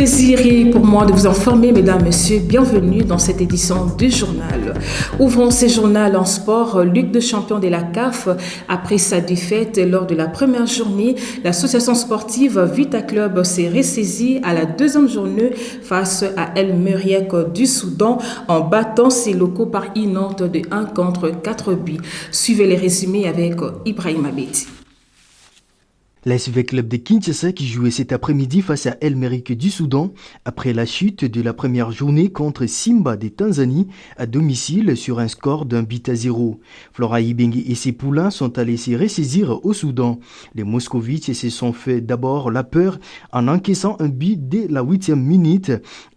plaisir est pour moi de vous informer, mesdames, messieurs, bienvenue dans cette édition du journal. Ouvrons ce journal en sport. Ligue des champions de la CAF, après sa défaite lors de la première journée, l'association sportive Vita Club s'est ressaisie à la deuxième journée face à El Merreikh du Soudan en battant ses locaux par une note de 1 contre 4 buts. Suivez les résumés avec Ibrahim Abeti. L'ASV Club de Kinshasa qui jouait cet après-midi face à El Merreikh du Soudan après la chute de la première journée contre Simba de Tanzanie à domicile sur un score d'1-0. Flora Ibenge et ses poulains sont allés se ressaisir au Soudan. Les Moscovites se sont fait d'abord la peur en encaissant un but dès la 8e minute.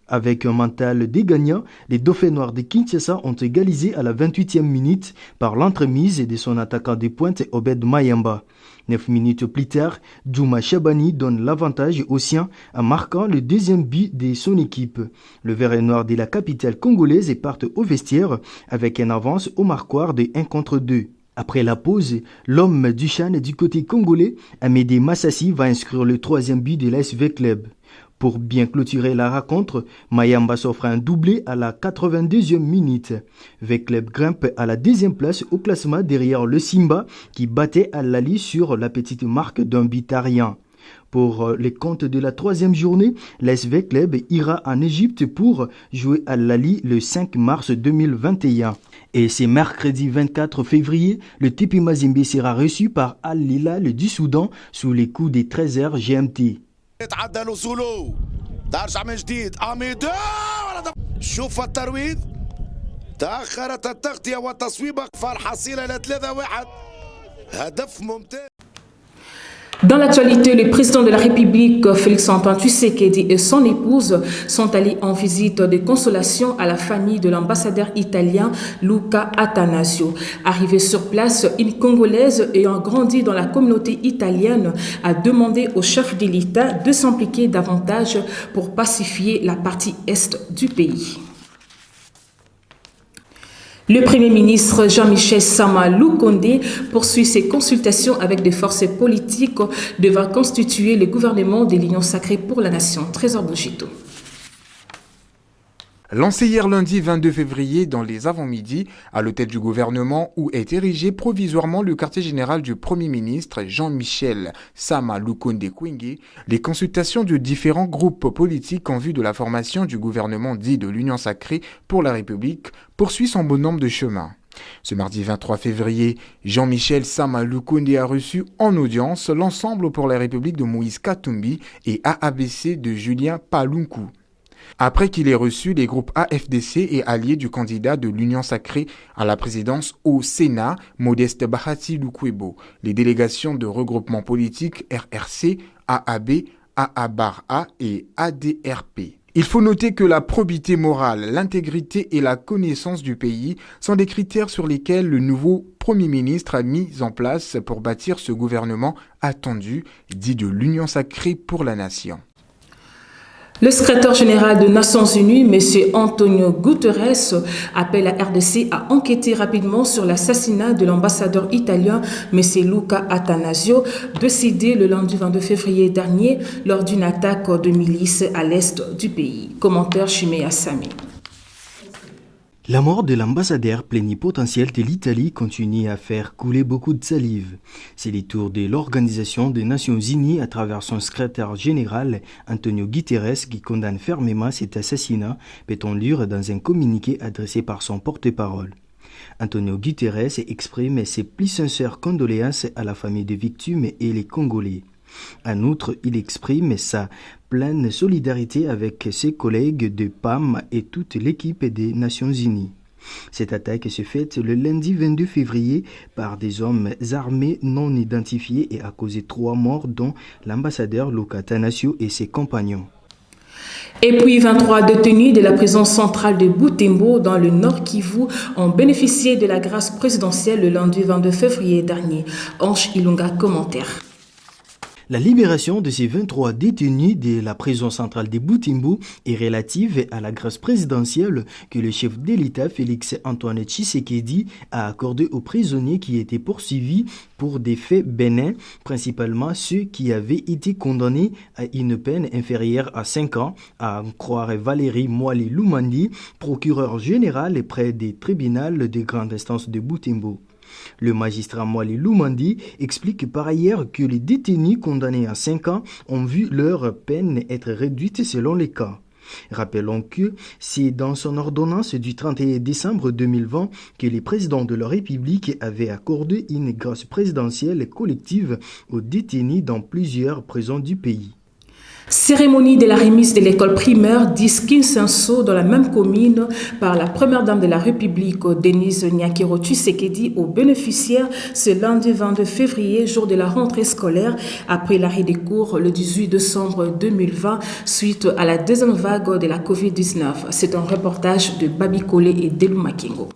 Avec un mental dégagnant, les Dauphins noirs de Kinshasa ont égalisé à la 28e minute par l'entremise de son attaquant de pointe Obed Mayamba. 9 minutes plus tard, Djouma Chabani donne l'avantage aux siens en marquant le deuxième but de son équipe. Le vert et noir de la capitale congolaise partent au vestiaire avec une avance au marquoir de 1 contre 2. Après la pause, l'homme du Chan du côté congolais, Amédée Massassi, va inscrire le troisième but de l'ASV Club. Pour bien clôturer la rencontre, Mayamba s'offre un doublé à la 82e minute. V-Club grimpe à la deuxième place au classement derrière le Simba qui battait Al-Ahly sur la petite marque d'un but à rien. Pour les comptes de la troisième journée, l'ASV Club ira en Égypte pour jouer Al-Ahly le 5 mars 2021. Et c'est mercredi 24 février, le TP Mazembe sera reçu par Al-Hilal du Soudan sous les coups des 13h GMT. يتعدى وصوله ترجع من جديد اميدو شوف الترويض تاخرت التغطيه والتصويبه فالحصيله الى 3-1 هدف ممتاز. Dans l'actualité, le président de la République, Félix-Antoine Tshisekedi et son épouse sont allés en visite de consolation à la famille de l'ambassadeur italien Luca Attanasio. Arrivée sur place, une Congolaise ayant grandi dans la communauté italienne a demandé au chef de l'État de s'impliquer davantage pour pacifier la partie est du pays. Le Premier ministre Jean-Michel Sama Lukonde poursuit ses consultations avec des forces politiques devant constituer le gouvernement de l'Union sacrée pour la nation. Trésor Bougito. Lancé hier lundi 22 février dans les avant-midi à l'hôtel du gouvernement où est érigé provisoirement le quartier général du Premier ministre Jean-Michel Sama Lukonde Kwenge, les consultations de différents groupes politiques en vue de la formation du gouvernement dit de l'Union sacrée pour la République poursuit son bonhomme de chemin. Ce mardi 23 février, Jean-Michel Sama Lukonde a reçu en audience l'Ensemble pour la République de Moïse Katumbi et AABC de Julien Palunku. Après qu'il ait reçu les groupes AFDC et alliés du candidat de l'Union sacrée à la présidence au Sénat, Modeste Bahati Lukwebo, les délégations de regroupement politique RRC, AAB, AABAR-A et ADRP. Il faut noter que la probité morale, l'intégrité et la connaissance du pays sont des critères sur lesquels le nouveau Premier ministre a mis en place pour bâtir ce gouvernement attendu, dit de l'Union sacrée pour la nation. Le secrétaire général des Nations Unies, M. Antonio Guterres, appelle la RDC à enquêter rapidement sur l'assassinat de l'ambassadeur italien, M. Luca Attanasio, décédé le lundi 22 février dernier lors d'une attaque de milices à l'est du pays. Commentaire Chimé Sami. La mort de l'ambassadeur plénipotentiel de l'Italie continue à faire couler beaucoup de salive. C'est le tour de l'Organisation des Nations Unies à travers son secrétaire général Antonio Guterres qui condamne fermement cet assassinat, peut-on lire dans un communiqué adressé par son porte-parole. Antonio Guterres exprime ses plus sincères condoléances à la famille des victimes et les Congolais. En outre, il exprime sa pleine solidarité avec ses collègues de PAM et toute l'équipe des Nations Unies. Cette attaque se fait le lundi 22 février par des hommes armés non identifiés et a causé 3 morts dont l'ambassadeur Luca Attanasio et ses compagnons. Et puis 23 détenus de la prison centrale de Butembo dans le Nord Kivu ont bénéficié de la grâce présidentielle le lundi 22 février dernier. Ange Ilunga, commentaire. La libération de ces 23 détenus de la prison centrale de Butembo est relative à la grâce présidentielle que le chef de l'État, Félix-Antoine Tshisekedi, a accordée aux prisonniers qui étaient poursuivis pour des faits bénins, principalement ceux qui avaient été condamnés à une peine inférieure à 5 ans, à en croire Valérie Moali-Lumandi, procureur général près des tribunaux de grande instance de Butembo. Le magistrat Moali-Lumandi explique par ailleurs que les détenus condamnés à 5 ans ont vu leur peine être réduite selon les cas. Rappelons que c'est dans son ordonnance du 31 décembre 2020 que les présidents de la République avaient accordé une grâce présidentielle collective aux détenus dans plusieurs prisons du pays. Cérémonie de la remise de l'école primaire d'Iskinsenso dans la même commune par la première dame de la République, Denise Nyakero Tshisekedi, aux bénéficiaires ce lundi 22 février, jour de la rentrée scolaire, après l'arrêt des cours le 18 décembre 2020 suite à la deuxième vague de la COVID-19. C'est un reportage de Babi Kole et Delou Makingo.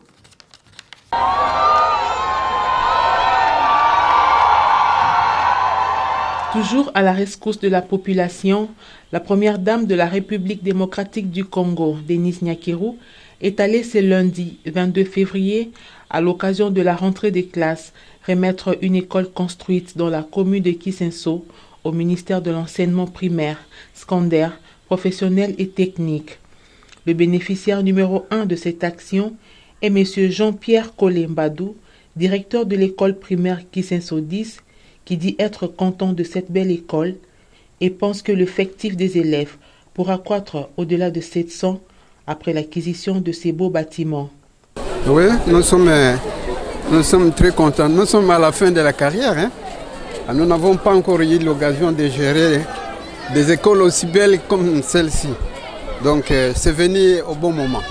Toujours à la rescousse de la population, la première dame de la République démocratique du Congo, Denise Nyakero, est allée ce lundi 22 février, à l'occasion de la rentrée des classes, remettre une école construite dans la commune de Kisenso au ministère de l'enseignement primaire, secondaire, professionnel et technique. Le bénéficiaire numéro 1 de cette action est M. Jean-Pierre Kolembadou, directeur de l'école primaire Kisenso 10, qui dit être content de cette belle école et pense que l'effectif des élèves pourra croître au-delà de 700 après l'acquisition de ces beaux bâtiments. Oui, nous sommes très contents. Nous sommes à la fin de la carrière. Nous n'avons pas encore eu l'occasion de gérer des écoles aussi belles comme celle-ci. Donc c'est venu au bon moment.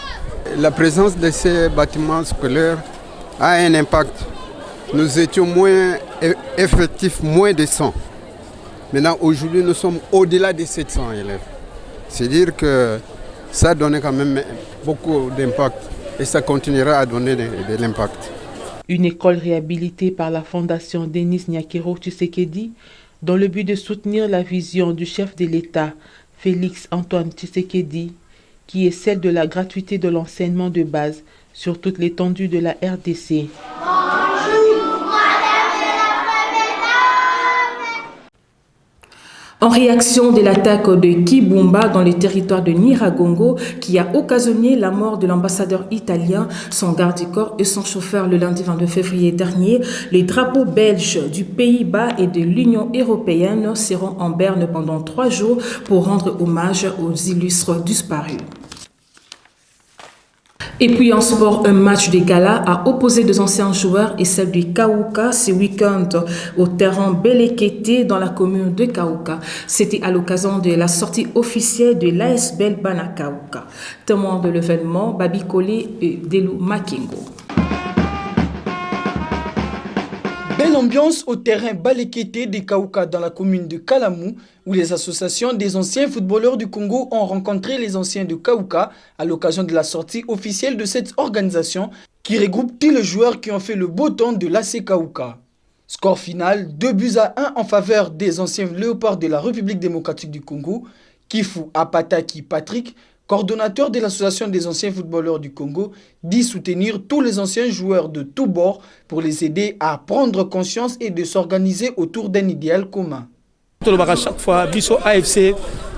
La présence de ces bâtiments scolaires a un impact. Nous étions moins effectifs, moins de 100. Maintenant, aujourd'hui, nous sommes au-delà de 700 élèves. C'est-à-dire que ça a donné quand même beaucoup d'impact et ça continuera à donner de l'impact. Une école réhabilitée par la fondation Denise Nyakero Tshisekedi dans le but de soutenir la vision du chef de l'État, Félix-Antoine Tshisekedi, qui est celle de la gratuité de l'enseignement de base sur toute l'étendue de la RDC. En réaction de l'attaque de Kibumba dans le territoire de Nyiragongo qui a occasionné la mort de l'ambassadeur italien, son garde-du-corps et son chauffeur le lundi 22 février dernier, les drapeaux belges du Pays-Bas et de l'Union européenne seront en berne pendant 3 jours pour rendre hommage aux illustres disparus. Et puis en sport, un match de gala a opposé 2 anciens joueurs et celle du Kaouka ce week-end au terrain Belekete dans la commune de Kaouka. C'était à l'occasion de la sortie officielle de l'AS Belbana Kaouka. Témoin de l'événement, Babi Kole et Delou Makingo. Belle ambiance au terrain Balekete de Kaouka dans la commune de Kalamou, où les associations des anciens footballeurs du Congo ont rencontré les anciens de Kaouka à l'occasion de la sortie officielle de cette organisation qui regroupe tous les joueurs qui ont fait le beau temps de l'AC Kaouka. Score final 2-1 en faveur des anciens léopards de la République démocratique du Congo. Kifu Apataki Patrick, coordonnateur de l'association des anciens footballeurs du Congo, dit soutenir tous les anciens joueurs de tous bords pour les aider à prendre conscience et de s'organiser autour d'un idéal commun. Chaque fois, biso AFC,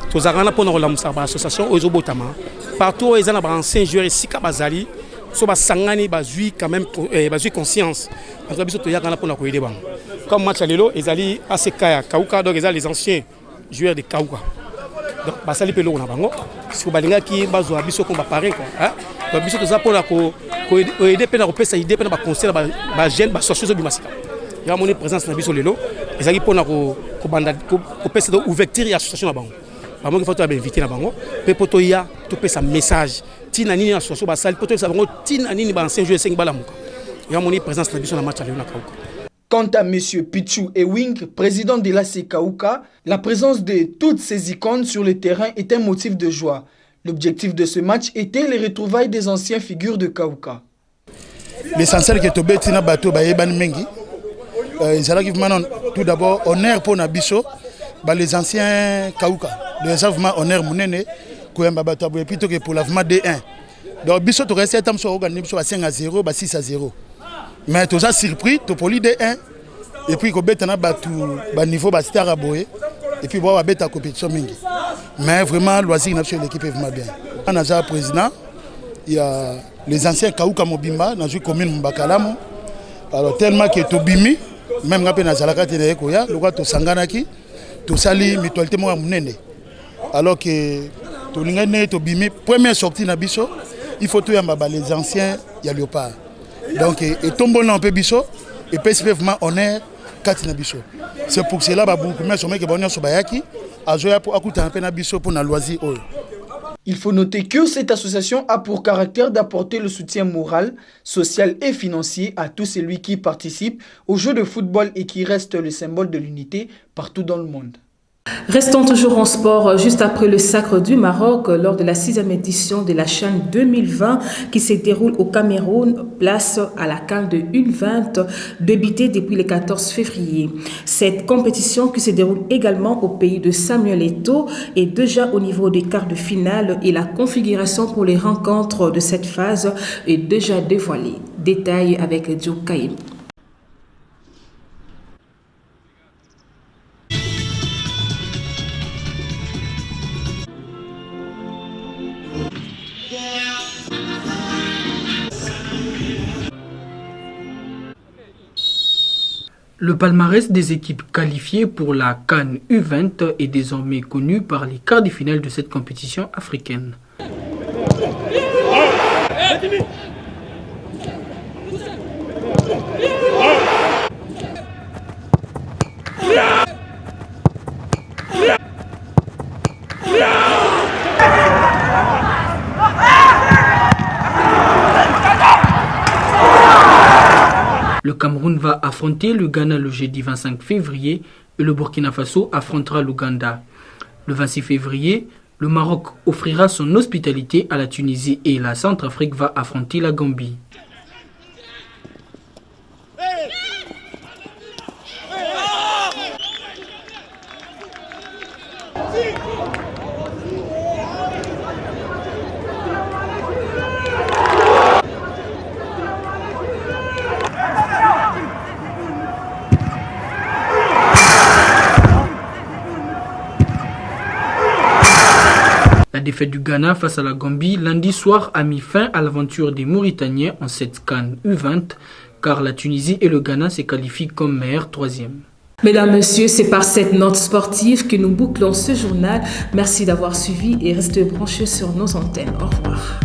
tous les pour l'association aux Obotama. Partout, ils ont des anciens joueurs ici, Kabazali, so basangani bazui quand même bazui conscience. En tout cas, biso to yagana pour aider bang. Comme match à l'élo, ils allaient à Sekaya, Kaouka, donc ils allaient les anciens joueurs de Kaouka. Donc, basali pelo na bango. Si vous balinga qui bazo abiso ko ba paré quoi. Hein? Donc biso to za pour la ko aider pena ko pesa idée pena ba conseil ba jeune ba société bi masika. Ya moni présence na biso lelo. Ezali pour na ko banda ko pesa ouverture ya association na bango. Ba mo ki faut to ba inviter na bango. Pe poto ya to pesa message. Tina nini association ba sali poto sa bango tina nini ba ancien joueur 5 bala muka. Ya moni présence na biso na match lelo na Kaouka. Quant à M. Pichu Ewing, président de l'AC Kaouka, la présence de toutes ces icônes sur le terrain est un motif de joie. L'objectif de ce match était les retrouvailles des anciennes figures de Kaouka. L'essentiel que tu betina bateau bayeban mengi. Tout d'abord honneur pour Nabiso les anciens Kauka, les avements honneur Mounene, et puis pour l'avement D1. Donc, biso to reste tam so organisé à 5-0, 6-0. Mais tu as surpris, tu poli D1 et puis ko betana batu ba niveau ba star aboé et puis ba beta compétition mingi. Mais vraiment loisir n'a l'équipe vraiment bien. On a déjà président, il y a les anciens Kauka Mobimba dans une commune Mbakalamo. Alors tellement que to bimi même ngape na zalaka tene ko ya lokwa to sanganaki to sali mutualité mo munene. Alors que to lingane to bimi première sortie na biso il faut tout yamba les anciens ya Léopard. Donc et tombo na un peu biso et spécifiquement honneur katina biso. C'est pour cela ba beaucoup mais sommet que bonyo so bayaki azoya pour akuta un peu na biso pour na loisir. Il faut noter que cette association a pour caractère d'apporter le soutien moral, social et financier à tout celui qui participe aux Jeux de football et qui reste le symbole de l'unité partout dans le monde. Restons toujours en sport, juste après le sacre du Maroc lors de la 6e édition de la CHAN 2020 qui se déroule au Cameroun, place à la CAN de U20 débutée depuis le 14 février. Cette compétition qui se déroule également au pays de Samuel Eto'o est déjà au niveau des quarts de finale et la configuration pour les rencontres de cette phase est déjà dévoilée. Détail avec Joe Kaïm. Le palmarès des équipes qualifiées pour la CAN U20 est désormais connu par les quarts de finale de cette compétition africaine. Le Cameroun va affronter le Ghana le jeudi 25 février et le Burkina Faso affrontera l'Ouganda. Le 26 février, le Maroc offrira son hospitalité à la Tunisie et la Centrafrique va affronter la Gambie. La défaite du Ghana face à la Gambie lundi soir a mis fin à l'aventure des Mauritaniens en cette CAN U20 car la Tunisie et le Ghana se qualifient comme meilleurs troisième. Mesdames, Messieurs, c'est par cette note sportive que nous bouclons ce journal. Merci d'avoir suivi et restez branchés sur nos antennes. Au revoir.